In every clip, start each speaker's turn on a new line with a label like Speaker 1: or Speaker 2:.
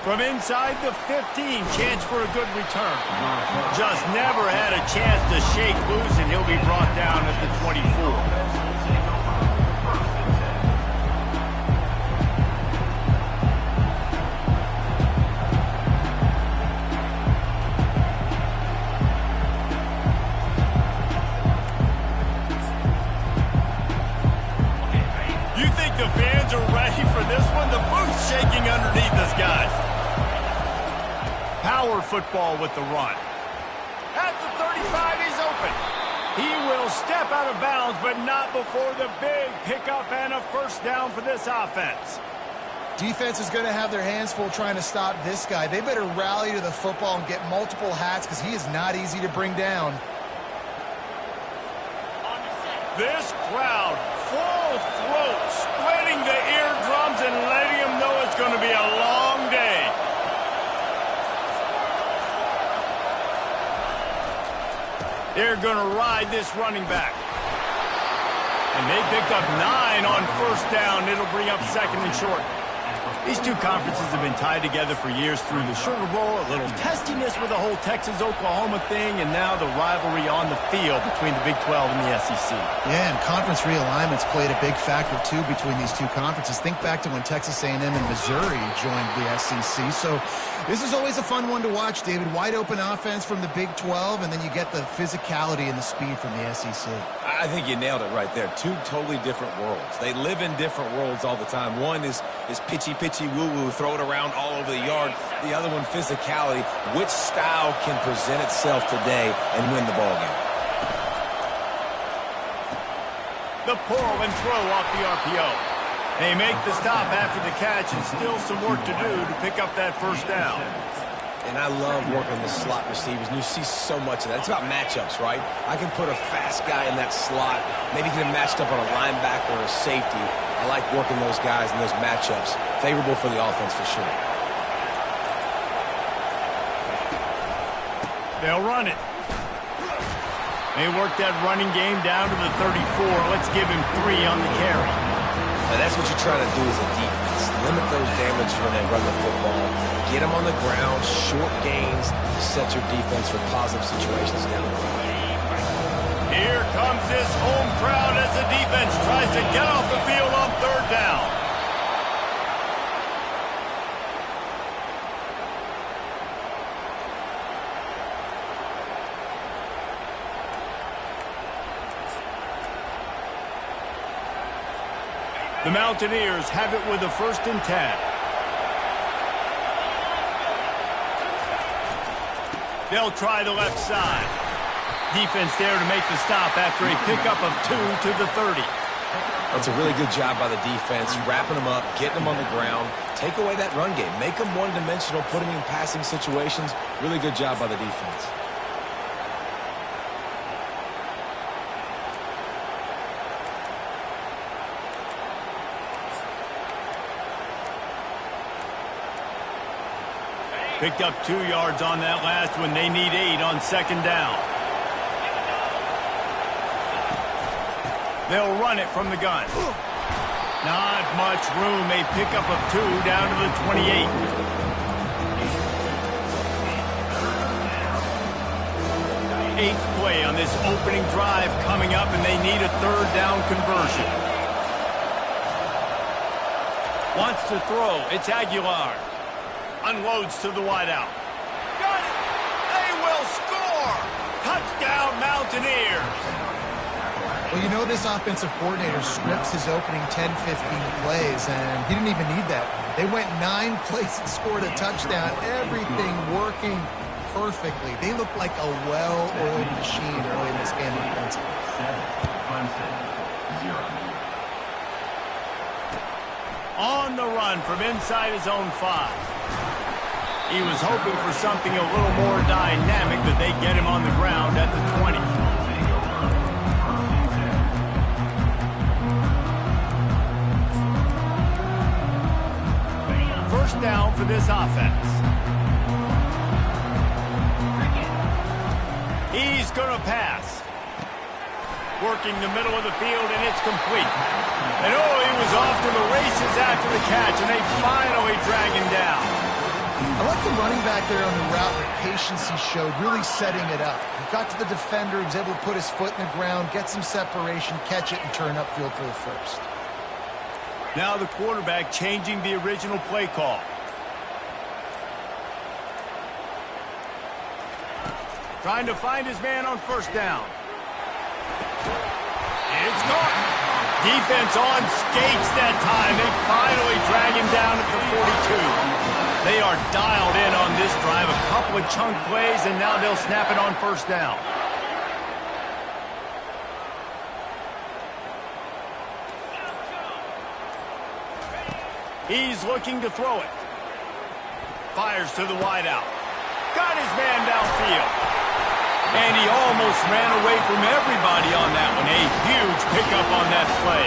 Speaker 1: From inside the 15, chance for a good return. Just never had a chance to shake loose, and he'll be brought down at the 24. Shaking underneath us, guys. Power football with the run. At the 35, he's open. He will step out of bounds, but not before the big pickup and a first down for this offense.
Speaker 2: Defense is going to have their hands full trying to stop this guy. They better rally to the football and get multiple hats because he is not easy to bring down.
Speaker 1: This crowd, full throat, splitting the eardrums and letting them know it's going to be a long day. They're going to ride this running back. And they picked up 9 on first down. It'll bring up second and short. These two conferences have been tied together for years through the Sugar Bowl, a little testiness with the whole Texas-Oklahoma thing, and now the rivalry on the field between the Big 12 and the SEC.
Speaker 2: Yeah, and conference realignments played a big factor, too, between these two conferences. Think back to when Texas A&M and Missouri joined the SEC. So this is always a fun one to watch, David. Wide open offense from the Big 12, and then you get the physicality and the speed from the SEC.
Speaker 3: I think you nailed it right there. Two totally different worlds. They live in different worlds all the time. One is pitchy woo-woo, throw it around all over the yard. The other one, physicality. Which style can present itself today and win the ball game?
Speaker 1: The pull and throw off the RPO. They make the stop after the catch, and still some work to do to pick up that first down.
Speaker 3: And I love working the slot receivers, and you see so much of that. It's about matchups, right? I can put a fast guy in that slot, maybe get him matched up on a linebacker or a safety. I like working those guys in those matchups. Favorable for the offense for sure.
Speaker 1: They'll run it. They work that running game down to the 34. Let's give him 3 on the carry.
Speaker 3: Now that's what you're trying to do as a defense. Limit those damages when they run the football. Get them on the ground, short gains, set your defense for positive situations down the road.
Speaker 1: Here comes this home crowd as the defense tries to get off the field on third down. The Mountaineers have it with a 1st and 10. They'll try the left side. Defense there to make the stop after a pickup of 2 to the 30.
Speaker 3: That's a really good job by the defense, wrapping them up, getting them on the ground. Take away that run game. Make them one-dimensional, put them in passing situations. Really good job by the defense.
Speaker 1: Picked up 2 yards on that last one. They need 8 on second down. They'll run it from the gun. Not much room. A pickup of 2 down to the 28. Eighth play on this opening drive coming up, and they need a 3rd down conversion. Wants to throw. It's Aguilar. Unloads to the wideout. Got it! They will score! Touchdown, Mountaineers!
Speaker 2: Well, you know this offensive coordinator scripts his opening 10, 15 plays, and he didn't even need that. They went 9 plays and scored a touchdown. Everything working perfectly. They look like a well-oiled machine early in this game offensively.
Speaker 1: On the run from inside his own 5. He was hoping for something a little more dynamic, but they get him on the ground at the 20. First down for this offense. He's going to pass. Working the middle of the field, and it's complete. And oh, he was off to the races after the catch, and they finally drag him down.
Speaker 2: I like the running back there on the route, the patience he showed, really setting it up. He got to the defender, he was able to put his foot in the ground, get some separation, catch it, and turn upfield for the first.
Speaker 1: Now the quarterback changing the original play call. Trying to find his man on first down. It's gone. Defense on skates that time. They finally drag him down at the 42. They are dialed in on this drive. A couple of chunk plays, and now they'll snap it on first down. He's looking to throw it. Fires to the wideout. Got his man downfield. And he almost ran away from everybody on that one. A huge pickup on that play.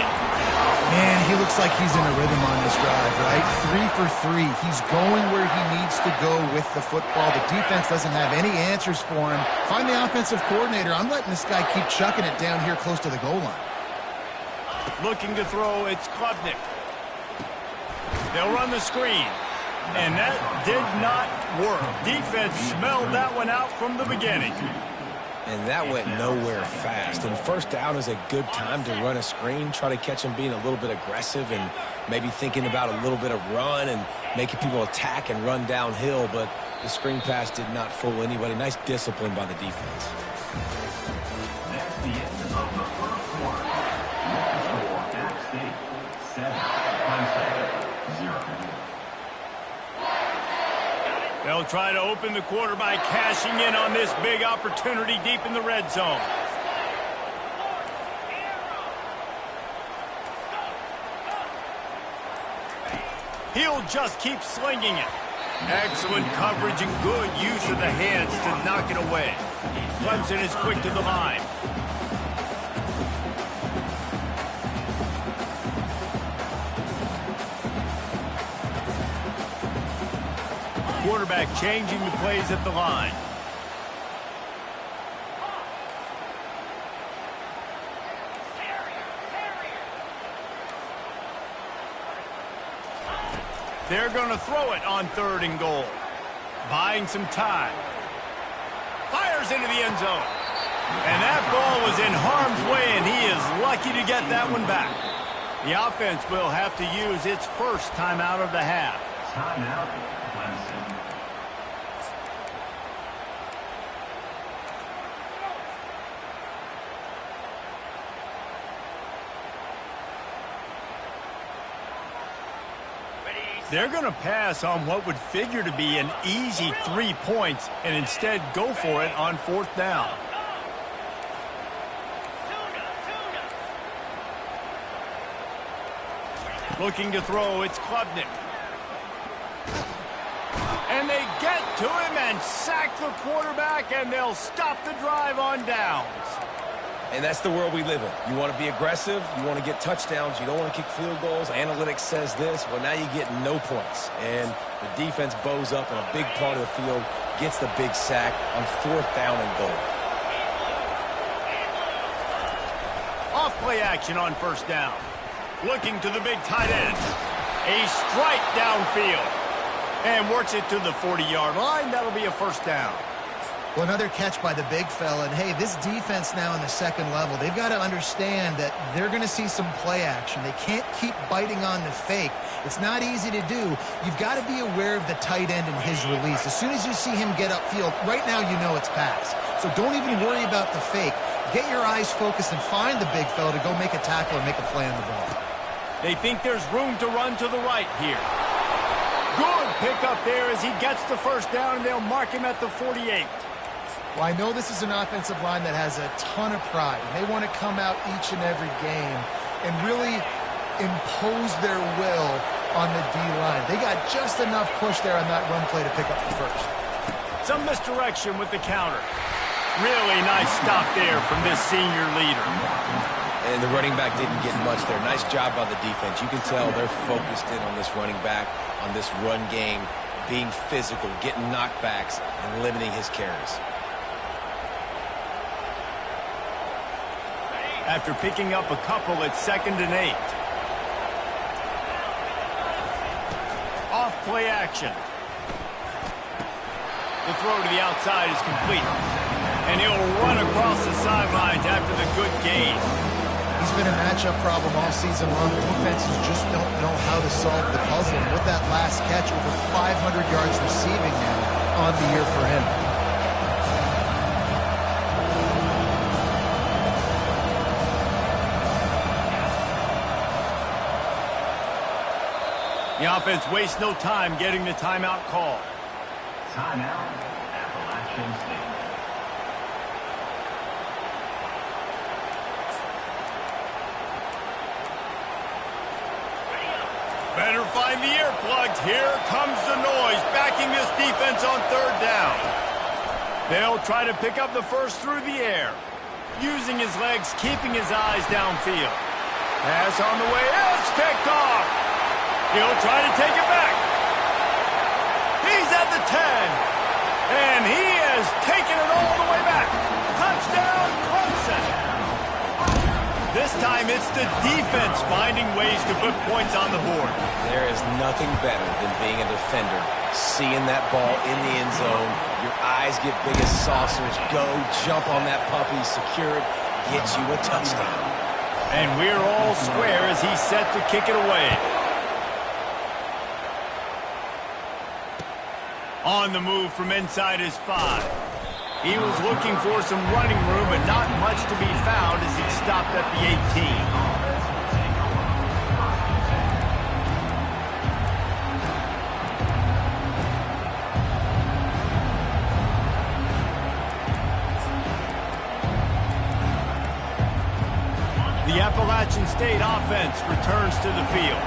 Speaker 2: Man, he looks like he's in a rhythm on this drive, right? 3 for 3. He's going where he needs to go with the football. The defense doesn't have any answers for him. Find the offensive coordinator. I'm letting this guy keep chucking it down here close to the goal line.
Speaker 1: Looking to throw, it's Klubnik. They'll run the screen. And that did not work. Defense smelled that one out from the beginning.
Speaker 3: And that went nowhere fast. And first down is a good time to run a screen, try to catch him being a little bit aggressive and maybe thinking about a little bit of run and making people attack and run downhill. But the screen pass did not fool anybody. Nice discipline by the defense.
Speaker 4: That's the end of the first quarter. For App State, 7. Clemson, 0.
Speaker 1: They'll try to open the quarter by cashing in on this big opportunity deep in the red zone. He'll just keep slinging it. Excellent coverage and good use of the hands to knock it away. Clemson is quick to the line. Quarterback changing the plays at the line. They're going to throw it on 3rd and goal. Buying some time. Fires into the end zone. And that ball was in harm's way, and he is lucky to get that one back. The offense will have to use its first timeout of the half.
Speaker 4: Timeout, Clemson.
Speaker 1: They're going to pass on what would figure to be an easy 3 points and instead go for it on 4th down. Looking to throw, it's Klubnik. And they get to him and sack the quarterback, and they'll stop the drive on downs.
Speaker 3: And that's the world we live in. You want to be aggressive. You want to get touchdowns. You don't want to kick field goals. Analytics says this. Well, now you get no points. And the defense bows up in a big part of the field, gets the big sack on 4th down and goal.
Speaker 1: Off play action on 1st down. Looking to the big tight end. A strike downfield. And works it to the 40-yard line. That'll be a 1st down.
Speaker 2: Well, another catch by the big fella. And, hey, this defense now in the 2nd level, they've got to understand that they're going to see some play action. They can't keep biting on the fake. It's not easy to do. You've got to be aware of the tight end and his release. As soon as you see him get upfield, right now you know it's pass. So don't even worry about the fake. Get your eyes focused and find the big fella to go make a tackle or make a play on the ball.
Speaker 1: They think there's room to run to the right here. Good pickup there as he gets the 1st down, and they'll mark him at the 48.
Speaker 2: Well, I know this is an offensive line that has a ton of pride. They want to come out each and every game and really impose their will on the D-line. They got just enough push there on that run play to pick up the 1st.
Speaker 1: Some misdirection with the counter. Really nice stop there from this senior leader.
Speaker 3: And the running back didn't get much there. Nice job by the defense. You can tell they're focused in on this running back, on this run game, being physical, getting knockbacks, and limiting his carries.
Speaker 1: After picking up a couple at 2nd and 8. Off play action. The throw to the outside is complete. And he'll run across the sidelines after the good gain.
Speaker 2: He's been a matchup problem all season long. Defenses just don't know how to solve the puzzle. And with that last catch, over 500 yards receiving now on the year for him.
Speaker 1: The offense wastes no time getting the timeout call.
Speaker 4: Timeout, Appalachian State.
Speaker 1: Better find the earplugs. Here comes the noise, backing this defense on third down. They'll try to pick up the first through the air, using his legs, keeping his eyes downfield. Pass on the way, it's picked off. He'll try to take it back. He's at the 10, and he has taken it all the way back. Touchdown, Clemson. This time it's the defense finding ways to put points on the board.
Speaker 3: There is nothing better than being a defender. Seeing that ball in the end zone, your eyes get big as saucers. Go, jump on that puppy, secure it, get you a touchdown.
Speaker 1: And we're all square as he's set to kick it away. On the move from inside his 5. He was looking for some running room, but not much to be found as he stopped at the 18. The Appalachian State offense returns to the field.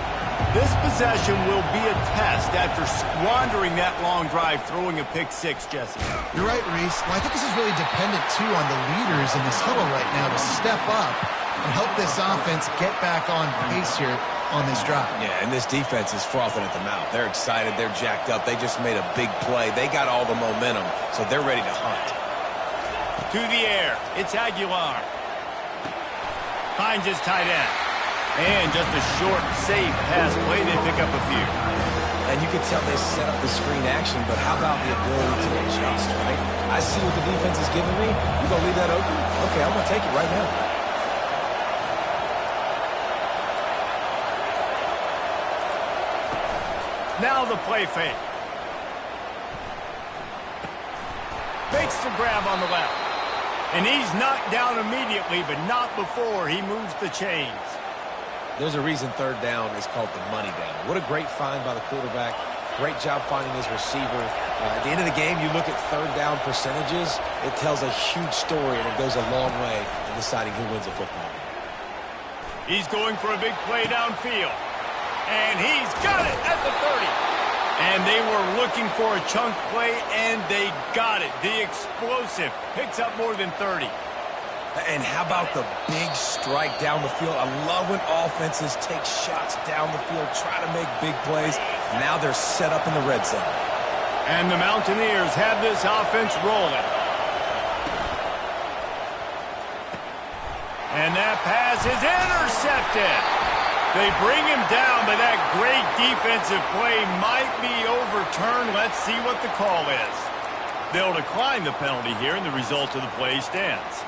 Speaker 1: This possession will be a test after squandering that long drive, throwing a pick-6, Jesse.
Speaker 2: You're right, Reese. Well, I think this is really dependent, too, on the leaders in this huddle right now to step up and help this offense get back on pace here on this drive.
Speaker 3: Yeah, and this defense is frothing at the mouth. They're excited. They're jacked up. They just made a big play. They got all the momentum, so they're ready to hunt.
Speaker 1: To the air. It's Aguilar. Finds his tight end. And just a short, safe pass play. They pick up a few.
Speaker 3: And you can tell they set up the screen action, but how about the ability to adjust, right? I see what the defense is giving me. You gonna leave that open? Okay, I'm gonna take it right now.
Speaker 1: Now the play fake. Fakes the grab on the left. And he's knocked down immediately, but not before he moves the chains.
Speaker 3: There's a reason third down is called the money down. What a great find by the quarterback. Great job finding his receiver. At the end of the game, you look at third down percentages. It tells a huge story, and it goes a long way in deciding who wins a football game.
Speaker 1: He's going for a big play downfield. And he's got it at the 30. And they were looking for a chunk play, and they got it. The explosive picks up more than 30.
Speaker 3: And how about the big strike down the field? I love when offenses take shots down the field, try to make big plays. Now they're set up in the red zone.
Speaker 1: And the Mountaineers have this offense rolling. And that pass is intercepted. They bring him down, but that great defensive play might be overturned. Let's see what the call is. They'll decline the penalty here, and the result of the play stands.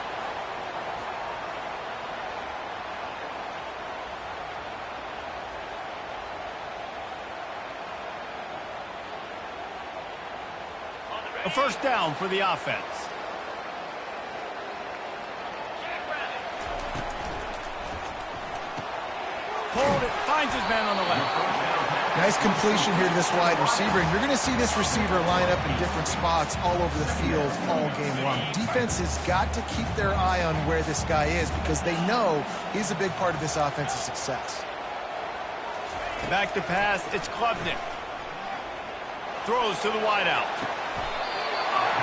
Speaker 1: A first down for the offense. Hold it, finds his man on the left.
Speaker 2: Nice completion here to this wide receiver. And you're going to see this receiver line up in different spots all over the field all game long. Defense has got to keep their eye on where this guy is because they know he's a big part of this offense's success.
Speaker 1: Back to pass, it's Klubnik. Throws to the wideout.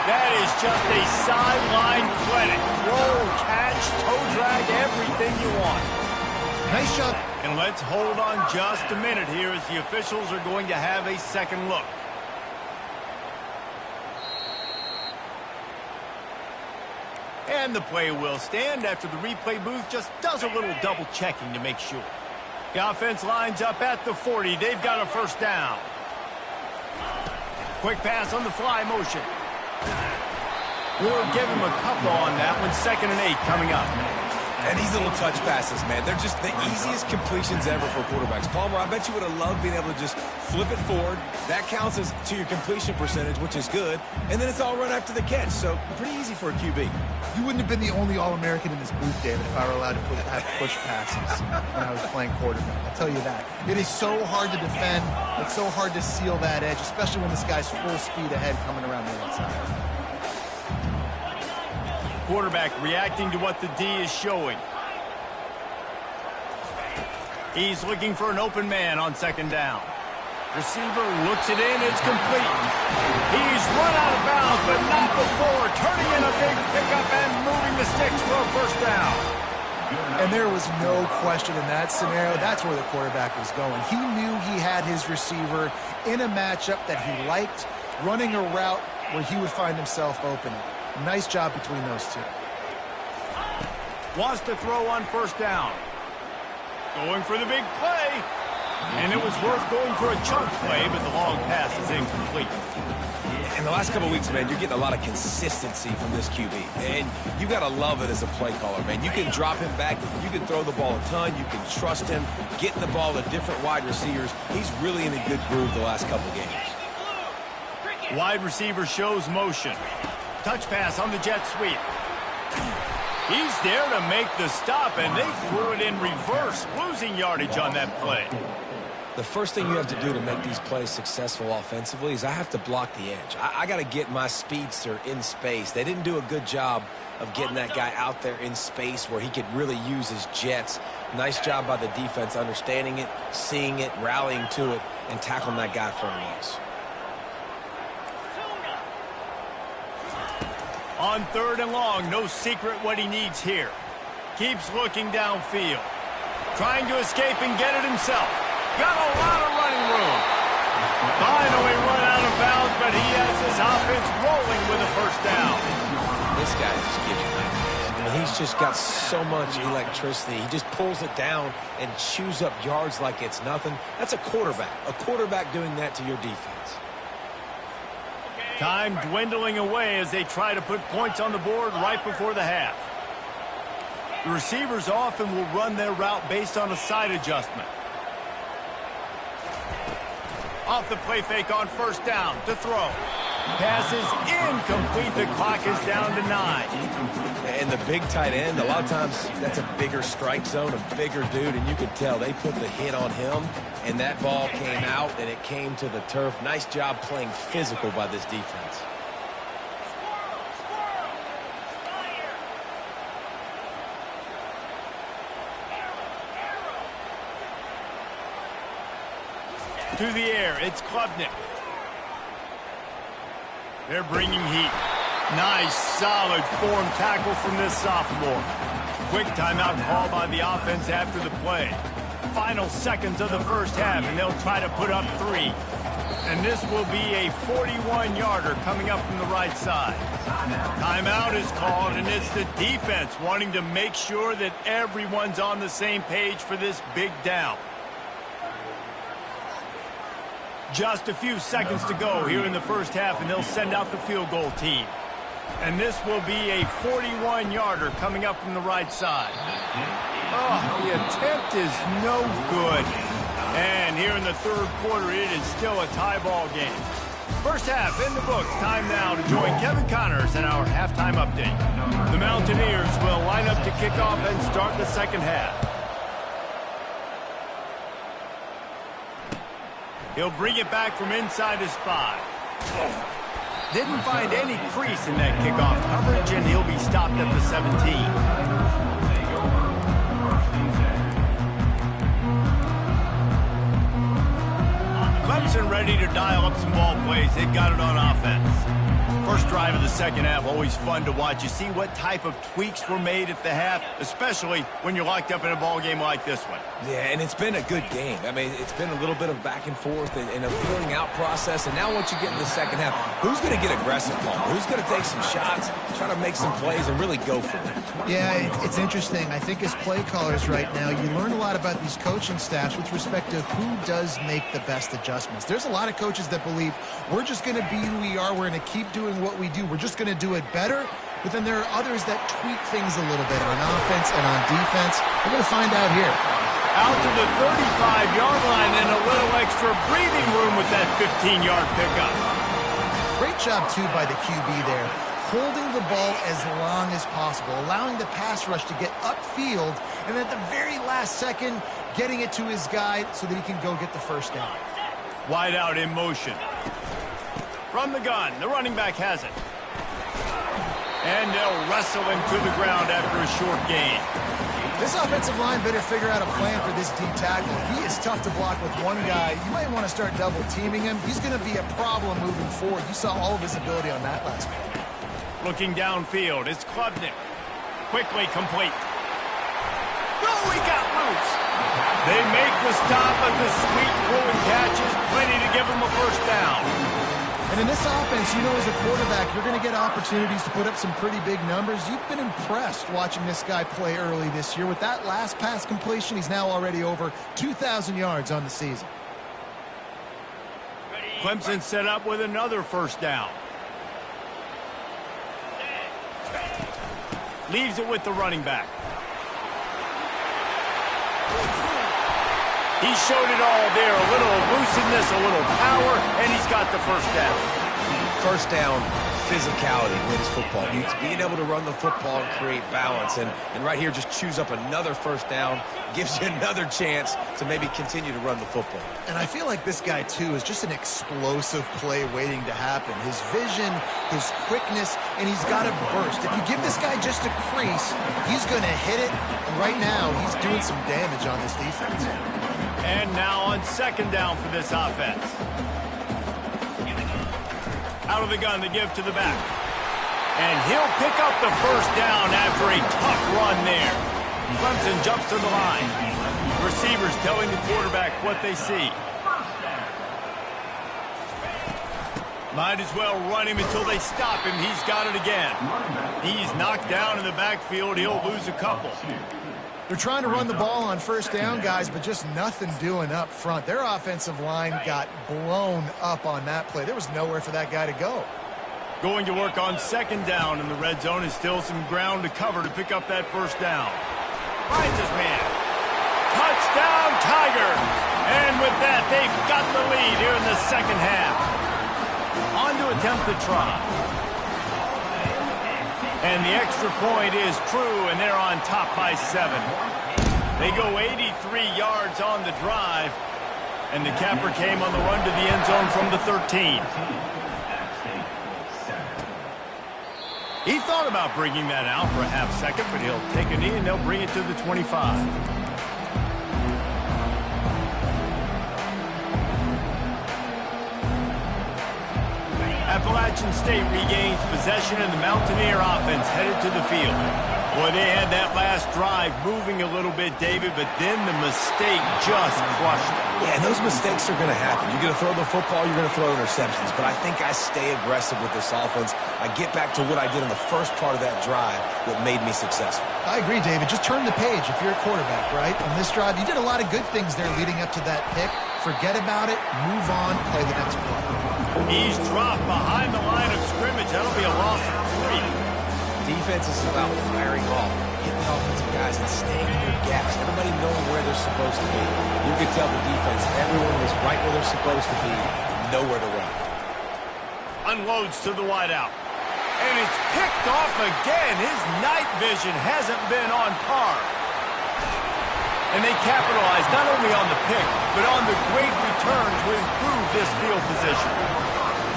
Speaker 1: That is just a sideline clinic. Roll, catch, toe drag, everything you want.
Speaker 2: Nice shot.
Speaker 1: And let's hold on just a minute here as the officials are going to have a second look. And the play will stand after the replay booth just does a little double checking to make sure. The offense lines up at the 40. They've got a first down. Quick pass on the fly motion. We'll give him a couple on that one. 2nd and 8 coming up.
Speaker 3: And these little touch passes, man, they're just the easiest completions ever for quarterbacks. Palmer, I bet you would have loved being able to just flip it forward. That counts as to your completion percentage, which is good. And then it's all run after the catch, so pretty easy for a QB.
Speaker 2: You wouldn't have been the only All-American in this booth, David, if I were allowed to have push passes when I was playing quarterback. I'll tell you that. It is so hard to defend. It's so hard to seal that edge, especially when this guy's full speed ahead coming around the outside.
Speaker 1: Quarterback reacting to what the D is showing. He's looking for an open man on 2nd down. Receiver looks it in. It's complete. He's run out of bounds, but not before turning in a big pickup and moving the sticks for a 1st down.
Speaker 2: And there was no question in that scenario. That's where the quarterback was going. He knew he had his receiver in a matchup that he liked, running a route where he would find himself open. Nice job between those two.
Speaker 1: Wants to throw on 1st down. Going for the big play. And it was worth going for a chunk play, but the long pass is incomplete.
Speaker 3: In the last couple of weeks, man, you're getting a lot of consistency from this QB. And you got to love it as a play caller, man. You can drop him back. You can throw the ball a ton. You can trust him, getting the ball to different wide receivers. He's really in a good groove the last couple of games.
Speaker 1: Wide receiver shows motion. Touch pass on the jet sweep. He's there to make the stop, and they threw it in reverse, losing yardage on that play.
Speaker 3: The first thing you have to do to make these plays successful offensively is I have to block the edge. I got to get my speedster in space. They didn't do a good job of getting that guy out there in space where he could really use his jets. Nice job by the defense understanding it, seeing it, rallying to it, and tackling that guy for a loss.
Speaker 1: On 3rd and long, no secret what he needs here. Keeps looking downfield. Trying to escape and get it himself. Got a lot of running room. Finally run out of bounds, but he has his offense rolling with a 1st down.
Speaker 3: This guy just gives you nightmares. I mean, he's just got so much electricity. He just pulls it down and chews up yards like it's nothing. That's a quarterback. A quarterback doing that to your defense.
Speaker 1: Time dwindling away as they try to put points on the board right before the half. The receivers often will run their route based on a side adjustment. Off the play fake on 1st down to throw. Pass is incomplete. The clock is down to 9.
Speaker 3: And the big tight end, a lot of times that's a bigger strike zone, a bigger dude, and you could tell they put the hit on him, and that ball came out, and it came to the turf. Nice job playing physical by this defense.
Speaker 1: To the air, it's Klubnik. They're bringing heat. Nice, solid form tackle from this sophomore. Quick timeout call by the offense after the play. Final seconds of the 1st half, and they'll try to put up 3. And this will be a 41-yarder coming up from the right side. Timeout is called, and it's the defense wanting to make sure that everyone's on the same page for this big down. Just a few seconds to go here in the 1st half, and they'll send out the field goal team. And this will be a 41-yarder coming up from the right side. Oh, the attempt is no good. And here in the 3rd quarter, it is still a tie ball game. 1st half in the books. Time now to join Kevin Connors in our halftime update. The Mountaineers will line up to kick off and start the 2nd half. He'll bring it back from inside his 5. Didn't find any crease in that kickoff coverage, and he'll be stopped at the 17. Clemson ready to dial up some ball plays. They've got it on offense. First drive of the 2nd half, always fun to watch. You see what type of tweaks were made at the half, especially when you're locked up in a ball game like this one.
Speaker 3: Yeah, and it's been a good game. I mean, it's been a little bit of back and forth and a feeling out process. And now once you get in the 2nd half, who's going to get aggressive, Paul? Who's going to take some shots, try to make some plays, and really go for it?
Speaker 2: Yeah, it's interesting. I think as play callers right now, you learn a lot about these coaching staffs with respect to who does make the best adjustments. There's a lot of coaches that believe we're just going to be who we are. We're going to keep doing what we do. We're just going to do it better. But then there are others that tweak things a little bit on offense and on defense. We're going to find out here.
Speaker 1: Out to the 35-yard line and a little extra breathing room with that 15-yard pickup.
Speaker 2: Great job, too, by the QB there. Holding the ball as long as possible, allowing the pass rush to get upfield, and at the very last second, getting it to his guy so that he can go get the first down.
Speaker 1: Wide out in motion. From the gun, the running back has it. And they'll wrestle him to the ground after a short gain.
Speaker 2: This offensive line better figure out a plan for this D tackle. He is tough to block with one guy. You might want to start double teaming him. He's going to be a problem moving forward. You saw all of his ability on that last play.
Speaker 1: Looking downfield, it's Klubnik. Quickly complete. Oh, he got loose. They make the stop, but the sweet pulling catch is plenty to give him a first down.
Speaker 2: And in this offense, you know, as a quarterback, you're going to get opportunities to put up some pretty big numbers. You've been impressed watching this guy play early this year. With that last pass completion, he's now already over 2,000 yards on the season.
Speaker 1: Clemson set up with another first down. Leaves it with the running back. He showed it all there. A little elusiveness, a little power, and he's got the first down.
Speaker 3: First down, physicality wins football. Being able to run the football and create balance. And right here, just choose up another first down. Gives you another chance to maybe continue to run the football.
Speaker 2: And I feel like this guy, too, is just an explosive play waiting to happen. His vision, his quickness, and he's got a burst. If you give this guy just a crease, he's going to hit it. And right now, he's doing some damage on this defense.
Speaker 1: And now on second down for this offense. Out of the gun, the give to the back. And he'll pick up the first down after a tough run there. Clemson jumps to the line. Receivers telling the quarterback what they see. Might as well run him until they stop him. He's got it again. He's knocked down in the backfield. He'll lose a couple.
Speaker 2: They're trying to run the ball on first down, guys, but just nothing doing up front. Their offensive line got blown up on that play. There was nowhere for that guy to go.
Speaker 1: Going to work on second down, and the red zone is still some ground to cover to pick up that first down. Finds his man. Touchdown, Tigers! And with that, they've got the lead here in the second half. On to attempt the try. And the extra point is true, and they're on top by 7. They go 83 yards on the drive, and the capper came on the run to the end zone from the 13. He thought about bringing that out for a half second, but he'll take a knee, and they'll bring it to the 25. Appalachian State regains possession, and the Mountaineer offense headed to the field. Boy, they had that last drive moving a little bit, David, but then the mistake just crushed them.
Speaker 3: Yeah, and those mistakes are going to happen. You're going to throw the football, you're going to throw interceptions. But I think I stay aggressive with this offense. I get back to what I did in the first part of that drive that made me successful.
Speaker 2: I agree, David. Just turn the page if you're a quarterback, right? On this drive, you did a lot of good things there leading up to that pick. Forget about it, move on, play the next play.
Speaker 1: He's dropped behind the line of scrimmage. That'll be a loss of 3.
Speaker 3: Defense is about firing off, hitting the offensive guys, and staying in their gaps. Everybody knowing where they're supposed to be. You can tell the defense, everyone was right where they're supposed to be, nowhere to run.
Speaker 1: Unloads to the wideout. And it's picked off again. His night vision hasn't been on par. And they capitalize not only on the pick, but on the great return to improve this field position.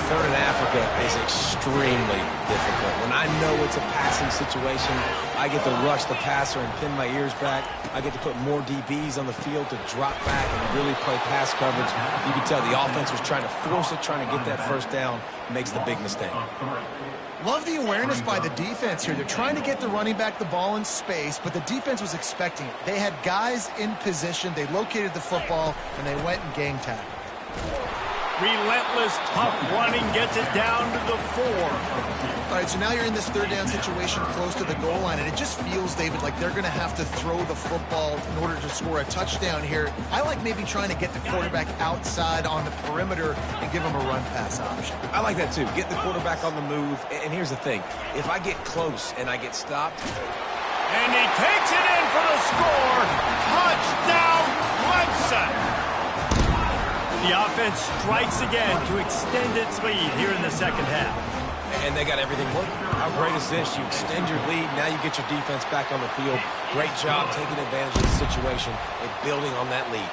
Speaker 3: Third in Africa is extremely difficult. When I know it's a passing situation, I get to rush the passer and pin my ears back. I get to put more DBs on the field to drop back and really play pass coverage. You can tell the offense was trying to force it, trying to get that first down, makes the big mistake.
Speaker 2: Love the awareness by the defense here. They're trying to get the running back the ball in space, but the defense was expecting it. They had guys in position. They located the football, and they went and gang tackled.
Speaker 1: Relentless, tough running gets it down to the 4.
Speaker 2: All right, so now you're in this third down situation close to the goal line, and it just feels, David, like they're going to have to throw the football in order to score a touchdown here. I like maybe trying to get the quarterback outside on the perimeter and give him a run-pass option.
Speaker 3: I like that, too. Get the quarterback on the move. And here's the thing. If I get close and I get stopped...
Speaker 1: And he takes it in for the score. Touchdown, Clemson. The offense strikes again to extend its lead here in the second half.
Speaker 3: And they got everything working. How great is this? You extend your lead. Now you get your defense back on the field. Great job taking advantage of the situation and building on that lead.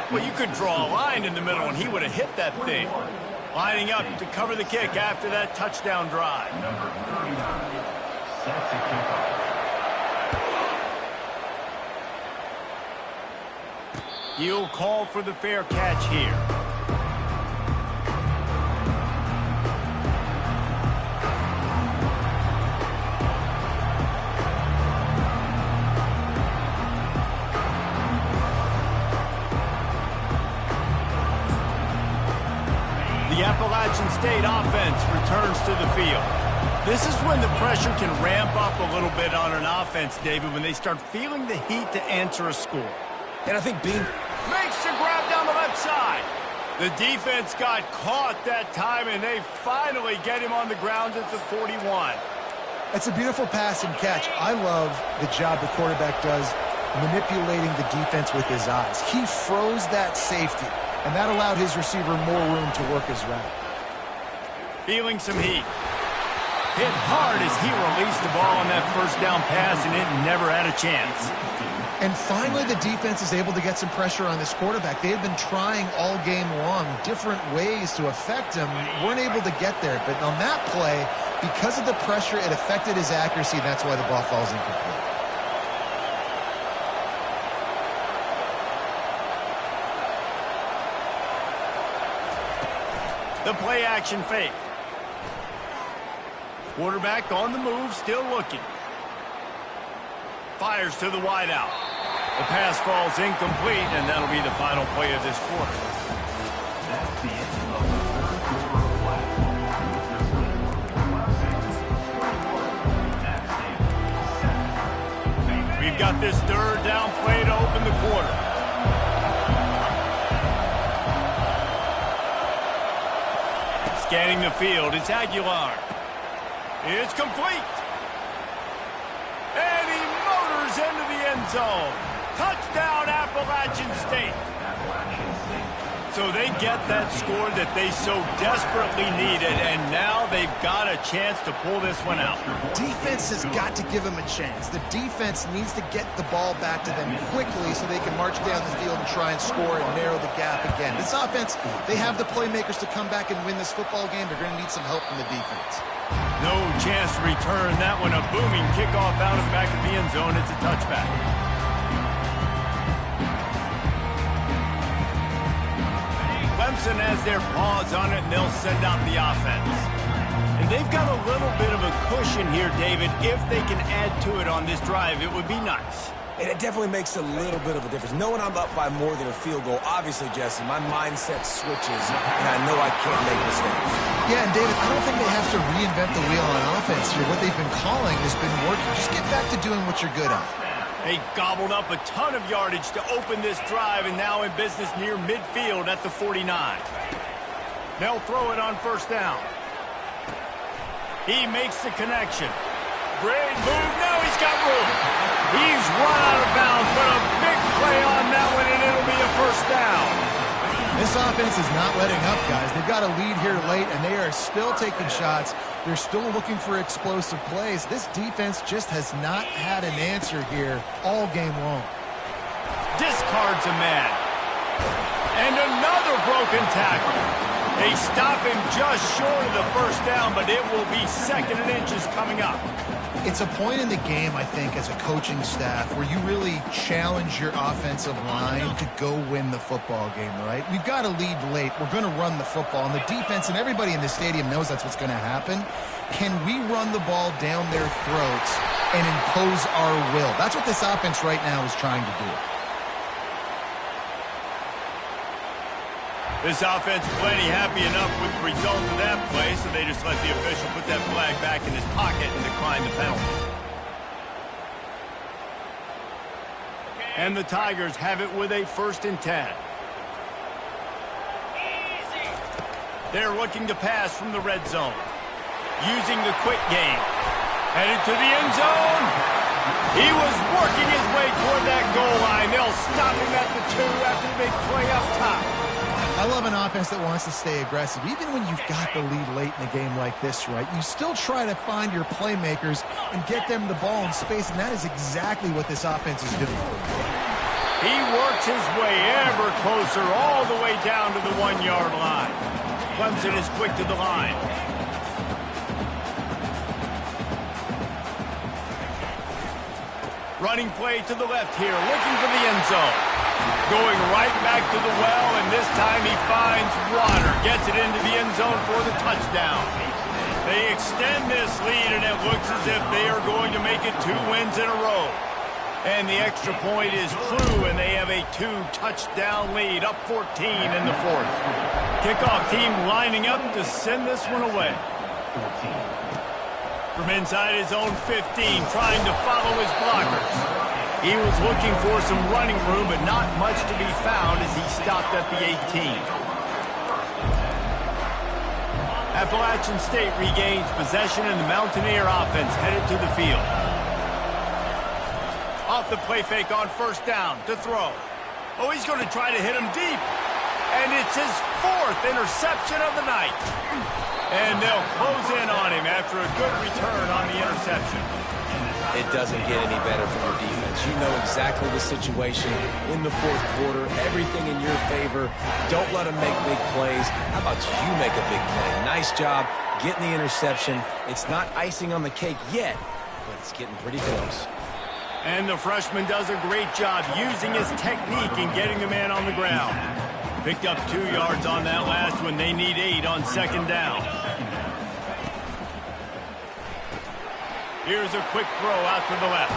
Speaker 1: Well, you could draw a line in the middle, and he would have hit that thing. Lining up to cover the kick after that touchdown drive.
Speaker 4: Number 39 sets a kickoff.
Speaker 1: He'll call for the fair catch here. The Appalachian State offense returns to the field. This is when the pressure can ramp up a little bit on an offense, David, when they start feeling the heat to answer a score.
Speaker 3: And I think being...
Speaker 1: Makes the grab down the left side. The defense got caught that time, and they finally get him on the ground at the 41.
Speaker 2: It's a beautiful pass and catch. I love the job the quarterback does manipulating the defense with his eyes. He froze that safety, and that allowed his receiver more room to work his route.
Speaker 1: Feeling some heat. Hit hard as he released the ball on that first down pass, and it never had a chance.
Speaker 2: And finally, the defense is able to get some pressure on this quarterback. They had been trying all game long different ways to affect him. Weren't able to get there. But on that play, because of the pressure, it affected his accuracy. That's why the ball falls incomplete.
Speaker 1: The play action fake. Quarterback on the move, still looking. Fires to the wideout. The pass falls incomplete, and that'll be the final play of this quarter.
Speaker 4: That's the end of the third quarter of play.
Speaker 1: We've got this third down play to open the quarter. Scanning the field, it's Aguilar. It's complete. And he motors into the end zone. Touchdown, Appalachian State. So they get that score that they so desperately needed, and now they've got a chance to pull this one out.
Speaker 2: Defense has got to give them a chance. The defense needs to get the ball back to them quickly so they can march down the field and try and score and narrow the gap again. This offense, they have the playmakers to come back and win this football game. They're going to need some help from the defense.
Speaker 1: No chance to return that one. A booming kickoff out of the back of the end zone. It's a touchback. Clemson has their paws on it, and they'll send out the offense. And they've got a little bit of a cushion here, David. If they can add to it on this drive, it would be nice.
Speaker 3: And it definitely makes a little bit of a difference. Knowing I'm up by more than a field goal, obviously, Jesse, my mindset switches, and I know I can't make mistakes.
Speaker 2: Yeah, and David, I don't think they have to reinvent the wheel on offense here. What they've been calling has been working. Just get back to doing what you're good at.
Speaker 1: They gobbled up a ton of yardage to open this drive, and now in business near midfield at the 49. They'll throw it on first down. He makes the connection. Great move. Now he's got room. He's run out of bounds, but a big play on that one, and it'll be a first down.
Speaker 2: This offense is not letting up, guys. They've got a lead here late, and they are still taking shots. They're still looking for explosive plays. This defense just has not had an answer here all game long.
Speaker 1: Discards a man. And another broken tackle. They stop him just short of the first down, but it will be second and inches coming up.
Speaker 2: It's a point in the game, I think, as a coaching staff where you really challenge your offensive line to go win the football game, right? We've got a lead late. We're going to run the football, and the defense and everybody in the stadium knows that's what's going to happen. Can we run the ball down their throats and impose our will? That's what this offense right now is trying to do.
Speaker 1: This offense plenty happy enough with the result of that play, so they just let the official put that flag back in his pocket and decline the penalty. And the Tigers have it with a 1st and 10. They're looking to pass from the red zone. Using the quick game. Headed to the end zone. He was working his way toward that goal line. They'll stop him at the 2 after the big play up top.
Speaker 2: I love an offense that wants to stay aggressive. Even when you've got the lead late in a game like this, right, you still try to find your playmakers and get them the ball in space, and that is exactly what this offense is doing.
Speaker 1: He works his way ever closer all the way down to the 1-yard line. Clemson is quick to the line. Running play to the left here, looking for the end zone. Going right back to the well, and this time he finds water. Gets it into the end zone for the touchdown. They extend this lead, and it looks as if they are going to make it 2 wins in a row. And the extra point is true, and they have a 2-touchdown lead, up 14 in the 4th. Kickoff team lining up to send this one away. From inside his own 15, trying to follow his blockers. He was looking for some running room, but not much to be found as he stopped at the 18. Appalachian State regains possession, and the Mountaineer offense headed to the field. Off the play fake on 1st down to throw. Oh, he's going to try to hit him deep. And it's his 4th interception of the night. And they'll close in on him after a good return on the interception.
Speaker 3: It doesn't get any better from your defense. You know exactly the situation in the 4th quarter. Everything in your favor. Don't let them make big plays. How about you make a big play? Nice job getting the interception. It's not icing on the cake yet, but it's getting pretty close.
Speaker 1: And the freshman does a great job using his technique and getting the man on the ground. Picked up 2 yards on that last one. They need 8 on 2nd down. Here's a quick throw out to the left.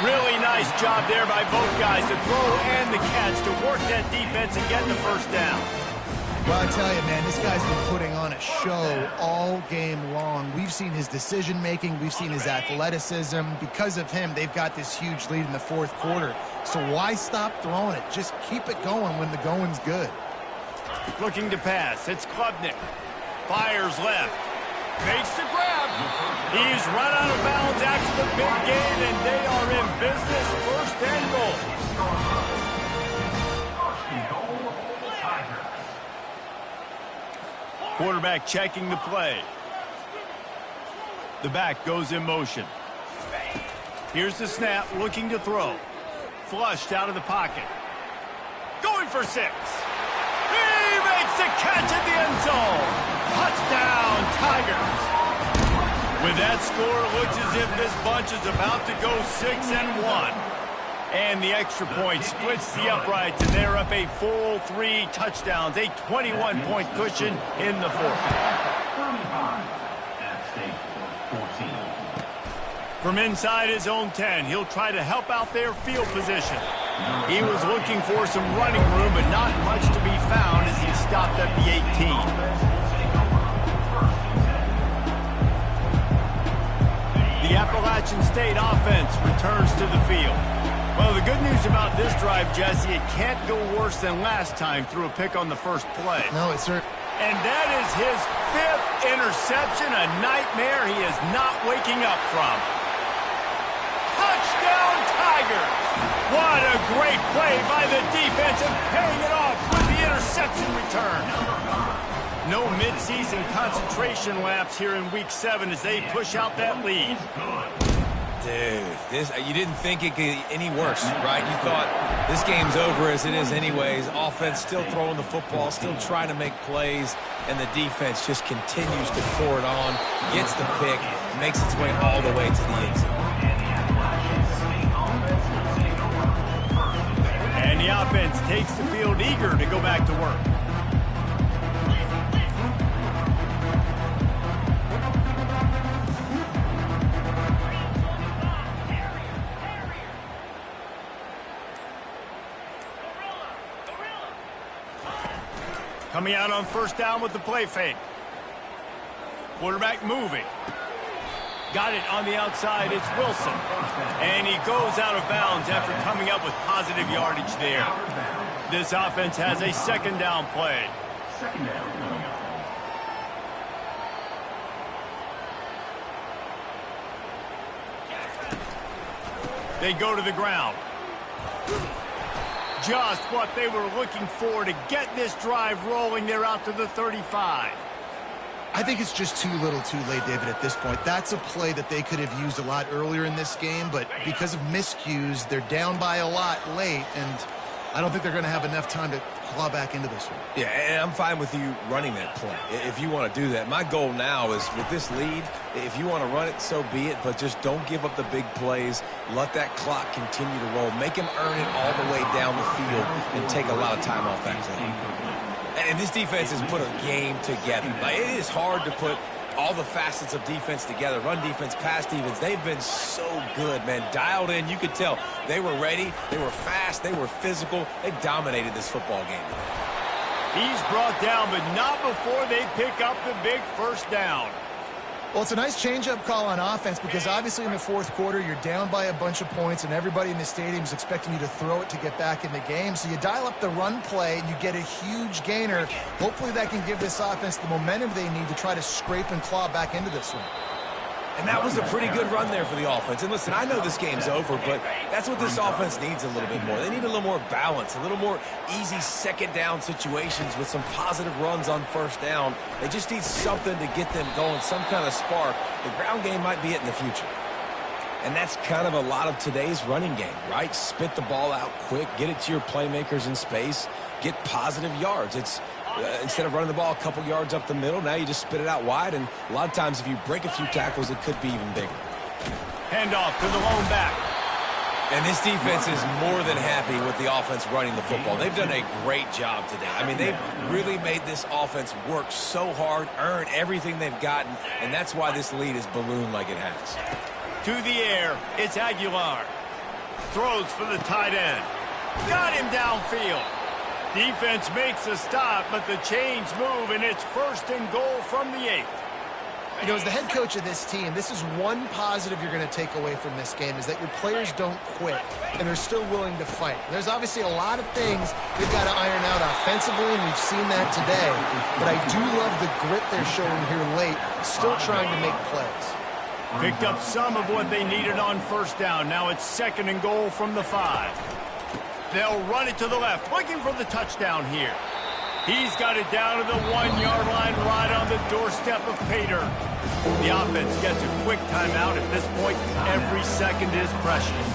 Speaker 1: Really nice job there by both guys, the throw and the catch, to work that defense and get the 1st down.
Speaker 2: Well, I tell you, man, this guy's been putting on a show all game long. We've seen his decision-making. We've seen his athleticism. Because of him, they've got this huge lead in the 4th quarter. So why stop throwing it? Just keep it going when the going's good.
Speaker 1: Looking to pass. It's Klubnik. Fires left. Makes the grab. He's run out of bounds after the big gain, and they are in business. 1st and goal. Quarterback checking the play. The back goes in motion. Here's the snap, looking to throw. Flushed out of the pocket. Going for 6. He makes the catch at the end zone. Touchdown, Tigers. With that score, it looks as if this bunch is about to go 6-1. And the extra point splits the uprights, and they're up a full 3 touchdowns, a 21-point cushion in the 4th. From inside his own 10, he'll try to help out their field position. He was looking for some running room, but not much to be found as he stopped at the 18. The Appalachian State offense returns to the field. Well, the good news about this drive, Jesse, it can't go worse than last time through a pick on the 1st play.
Speaker 2: No, it's certainly.
Speaker 1: And that is his 5th interception, a nightmare he is not waking up from. Touchdown, Tigers! What a great play by the defense, and paying it off with the interception return. No midseason concentration laps here in Week 7 as they push out that lead.
Speaker 3: Dude, you didn't think it could get any worse, right? You thought this game's over as it is anyways. Offense still throwing the football, still trying to make plays, and the defense just continues to pour it on, gets the pick, makes its way all the way to the end zone.
Speaker 1: And the offense takes the field eager to go back to work. Coming out on first down with the play fake. Quarterback moving. Got it on the outside. It's Wilson. And he goes out of bounds after coming up with positive yardage there. This offense has a second down play.
Speaker 4: Second down coming up.
Speaker 1: They go to the ground. Just what they were looking for to get this drive rolling. They're out to the 35.
Speaker 2: I think it's just too little too late, David, at this point. That's a play that they could have used a lot earlier in this game, but because of miscues, they're down by a lot late, and I don't think they're going to have enough time to claw back into this one.
Speaker 3: Yeah, and I'm fine with you running that play if you want to do that. My goal now is with this lead, if you want to run it, so be it, but just don't give up the big plays. Let that clock continue to roll. Make him earn it all the way down the field and take a lot of time off that clock. And this defense has put a game together. Like, it is hard to put all the facets of defense together. Run defense, pass defense. They've been so good, man. Dialed in. You could tell they were ready. They were fast. They were physical. They dominated this football game.
Speaker 1: He's brought down, but not before they pick up the big first down.
Speaker 2: Well, it's a nice change-up call on offense because obviously in the fourth quarter, you're down by a bunch of points and everybody in the stadium is expecting you to throw it to get back in the game. So you dial up the run play and you get a huge gainer. Hopefully that can give this offense the momentum they need to try to scrape and claw back into this one.
Speaker 3: And that was a pretty good run there for the offense. And listen, I know this game's over, but that's what this offense needs a little bit more. They need a little more balance, a little more easy second down situations with some positive runs on first down. They just need something to get them going, some kind of spark. The ground game might be it in the future. And that's kind of a lot of today's running game, right? Spit the ball out quick, get it to your playmakers in space, get positive yards. It's instead of running the ball a couple yards up the middle, now you just spit it out wide, and a lot of times if you break a few tackles, it could be even bigger.
Speaker 1: Handoff to the lone back.
Speaker 3: And this defense is more than happy with the offense running the football. They've done a great job today. I mean, they've really made this offense work so hard, earn everything they've gotten, and that's why this lead is ballooned like it has.
Speaker 1: To the air, it's Aguilar. Throws for the tight end. Got him downfield. Defense makes a stop, but the chains move, and it's first and goal from the 8.
Speaker 2: You know, as the head coach of this team, this is one positive you're going to take away from this game is that your players don't quit, and they're still willing to fight. There's obviously a lot of things they've got to iron out offensively, and we've seen that today. But I do love the grit they're showing here late, still trying to make plays.
Speaker 1: Picked up some of what they needed on first down. Now it's second and goal from the 5. They'll run it to the left, looking for the touchdown here. He's got it down to the 1-yard line right on the doorstep of Pater. The offense gets a quick timeout. At this point, every second is precious.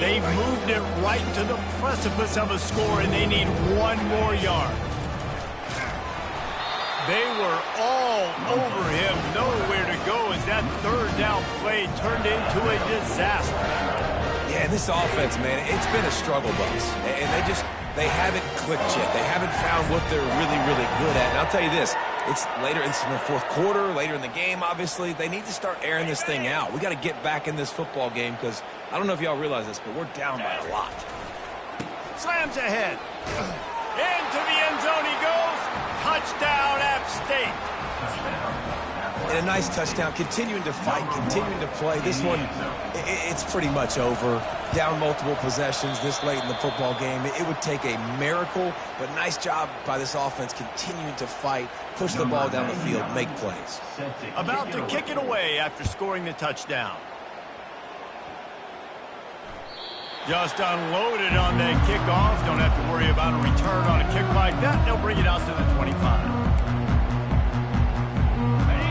Speaker 1: They've moved it right to the precipice of a score, and they need one more yard. They were all over him, nowhere to go as that third down play turned into a disaster.
Speaker 3: Yeah, and this offense, man, it's been a struggle bus. And they haven't clicked yet. They haven't found what they're really, really good at. And I'll tell you this, it's in the fourth quarter, later in the game, obviously. They need to start airing this thing out. We got to get back in this football game because I don't know if y'all realize this, but we're down by a lot.
Speaker 1: Slams ahead. Into the end zone he goes. Touchdown, App State.
Speaker 3: And a nice touchdown, continuing to fight, continuing to play. This one, it's pretty much over. Down multiple possessions this late in the football game. It would take a miracle, but nice job by this offense continuing to fight, push the ball down the field, make plays.
Speaker 1: About to kick it away after scoring the touchdown. Just unloaded on that kickoff. Don't have to worry about a return on a kick like that. They'll bring it out to the 25.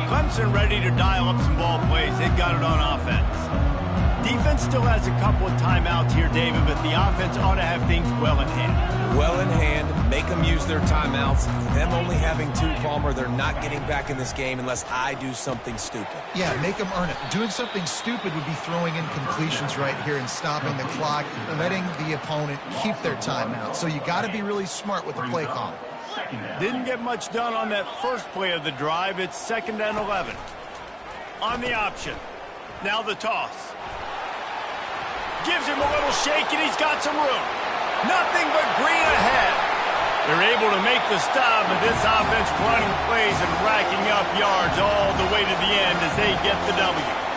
Speaker 1: Clemson ready to dial up some ball plays. They've got it on offense. Defense still has a couple of timeouts here, David, but the offense ought to have things well in hand.
Speaker 3: Well in hand, make them use their timeouts. Them only having 2, Palmer, they're not getting back in this game unless I do something stupid.
Speaker 2: Yeah, make them earn it. Doing something stupid would be throwing in completions right here and stopping the clock, letting the opponent keep their timeout. So you got to be really smart with the play call.
Speaker 1: Didn't get much done on that first play of the drive. It's 2nd and 11. On the option. Now the toss. Gives him a little shake, and he's got some room. Nothing but green ahead. They're able to make the stop, but this offense running plays and racking up yards all the way to the end as they get the W.